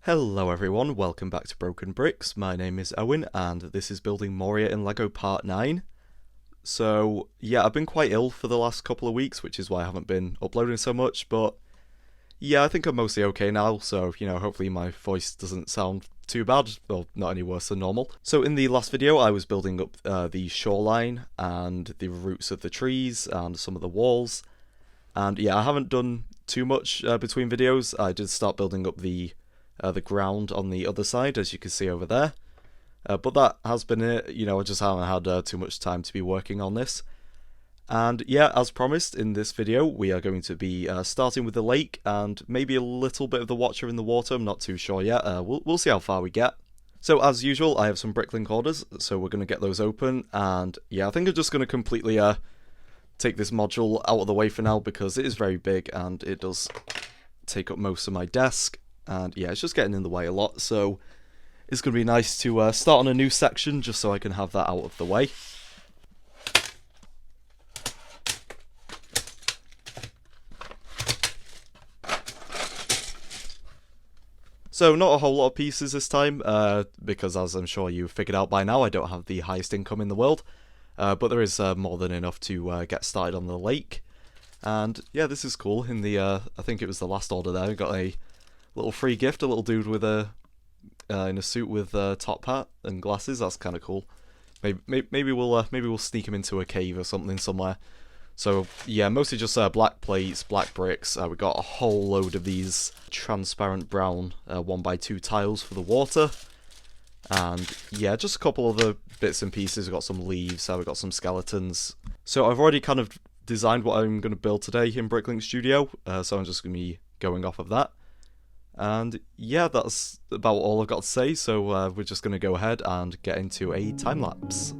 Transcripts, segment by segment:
Hello everyone, welcome back to BrokeNbricks. My name is Owen and this is Building Moria in LEGO Part 9. So yeah, I've been quite ill for the last couple of weeks, which is why I haven't been uploading so much, but yeah, I think I'm mostly okay now, so hopefully my voice doesn't sound too bad, well, not any worse than normal. So in the last video I was building up the shoreline and the roots of the trees and some of the walls, and yeah, I haven't done too much between videos. I did start building up the ground on the other side, as you can see over there. But that has been it, I just haven't had too much time to be working on this. And yeah, as promised, in this video we are going to be starting with the lake and maybe a little bit of the Watcher in the water. I'm not too sure yet. We'll see how far we get. So as usual, I have some bricklink orders, so we're going to get those open. And yeah, I think I'm just going to completely take this module out of the way for now, because it is very big and it does take up most of my desk. And yeah, it's just getting in the way a lot, so it's going to be nice to start on a new section just so I can have that out of the way. So not a whole lot of pieces this time, because as I'm sure you've figured out by now, I don't have the highest income in the world, but there is more than enough to get started on the lake. And yeah, this is cool. In the I think it was the last order there, I got a little free gift, a little dude with a in a suit with a top hat and glasses. That's kind of cool. Maybe we'll sneak him into a cave or something somewhere. So yeah, mostly just black plates, black bricks. We got a whole load of these transparent brown 1x2 tiles for the water, and yeah, just a couple other bits and pieces. We've got some leaves. We've got some skeletons. So I've already kind of designed what I'm going to build today in Bricklink Studio. So I'm just going to be going off of that. And yeah, that's about all I've got to say, so we're just going to go ahead and get into a time lapse.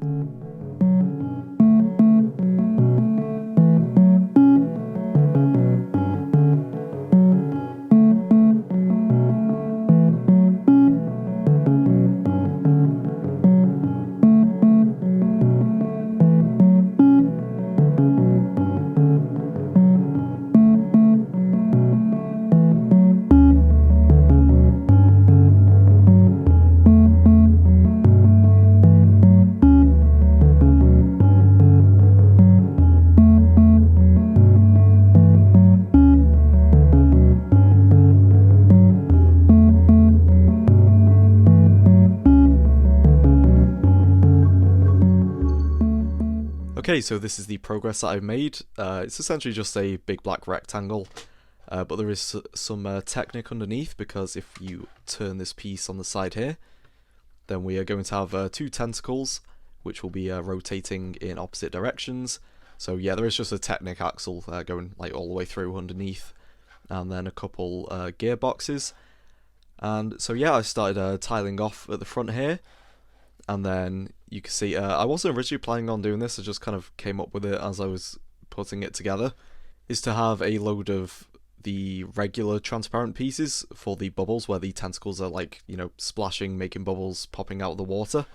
Okay, so this is the progress that I've made. It's essentially just a big black rectangle, but there is some technique underneath, because if you turn this piece on the side here, then we are going to have two tentacles, which will be rotating in opposite directions. So yeah, there is just a technic axle going like all the way through underneath, and then a couple gearboxes. And so yeah, I started tiling off at the front here, and then you can see I wasn't originally planning on doing this, I just kind of came up with it as I was putting it together, is to have a load of the regular transparent pieces for the bubbles where the tentacles are like, splashing, making bubbles, popping out of the water.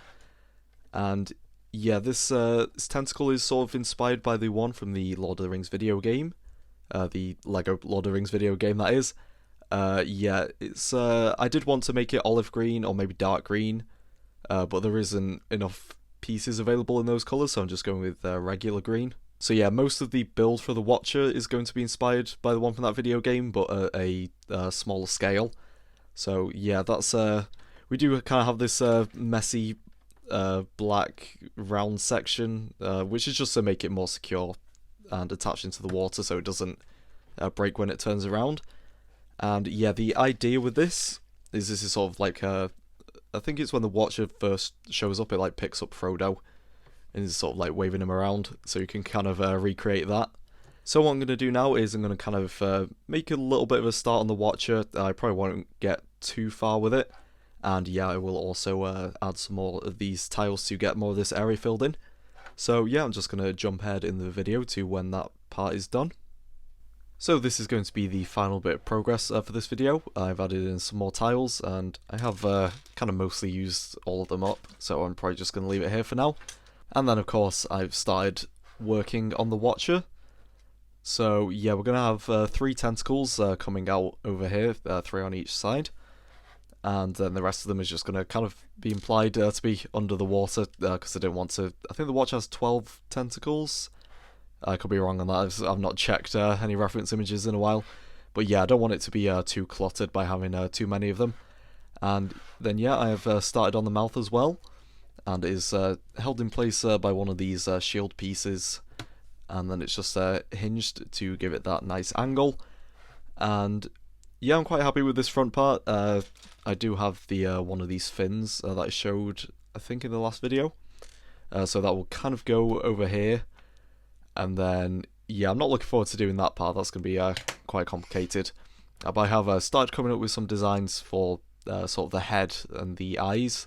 And yeah, this tentacle is sort of inspired by the one from the Lord of the Rings video game, the LEGO Lord of the Rings video game, that is. Yeah, it's I did want to make it olive green or maybe dark green, but there isn't enough pieces available in those colours, so I'm just going with regular green. So yeah, most of the build for the Watcher is going to be inspired by the one from that video game, but at a smaller scale. So yeah, that's we do kind of have this messy black round section, which is just to make it more secure and attached into the water so it doesn't break when it turns around. And yeah, the idea with this is sort of like I think it's when the Watcher first shows up, it like picks up Frodo and is sort of like waving him around, so you can kind of recreate that. So what I'm going to do now is I'm going to kind of make a little bit of a start on the Watcher. I probably won't get too far with it, and yeah, I will also add some more of these tiles to get more of this area filled in. So yeah, I'm just going to jump ahead in the video to when that part is done. So this is going to be the final bit of progress for this video. I've added in some more tiles, and I have kind of mostly used all of them up, so I'm probably just going to leave it here for now. And then of course I've started working on the Watcher. So yeah, we're going to have 3 tentacles coming out over here, 3 on each side. and then the rest of them is just going to kind of be implied to be under the water, because I didn't want to. I think the watch has 12 tentacles. I could be wrong on that. I've not checked any reference images in a while. But yeah, I don't want it to be too cluttered by having too many of them. And then yeah, I have started on the mouth as well, and it is held in place by one of these shield pieces, and then it's just hinged to give it that nice angle. And yeah, I'm quite happy with this front part. I do have the one of these fins that I showed, I think, in the last video. So that will kind of go over here. And then, yeah, I'm not looking forward to doing that part. That's going to be quite complicated. But I have started coming up with some designs for sort of the head and the eyes.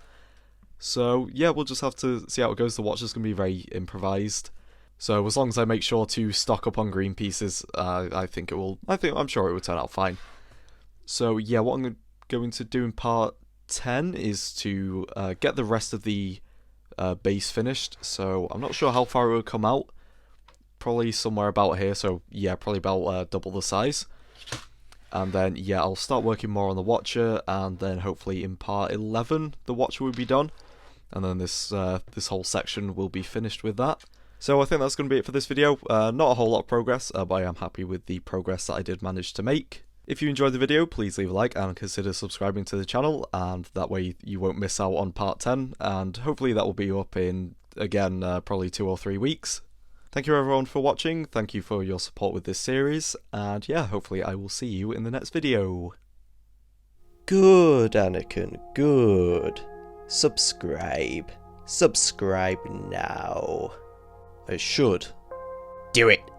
So yeah, we'll just have to see how it goes. The watch is going to be very improvised. So as long as I make sure to stock up on green pieces, I'm sure it will turn out fine. So yeah, what I'm going to do in part 10 is to get the rest of the base finished. So I'm not sure how far it will come out. Probably somewhere about here. So yeah, probably about double the size. And then yeah, I'll start working more on the watcher, and then hopefully in part 11 the watcher will be done, and then this whole section will be finished with that. So I think that's going to be it for this video. Not a whole lot of progress, but I am happy with the progress that I did manage to make. If you enjoyed the video, please leave a like and consider subscribing to the channel, and that way you won't miss out on part 10, and hopefully that will be up in, again, probably 2 or 3 weeks. Thank you everyone for watching, thank you for your support with this series, and yeah, hopefully I will see you in the next video. Good, Anakin, good. Subscribe. Subscribe now. It should. Do it.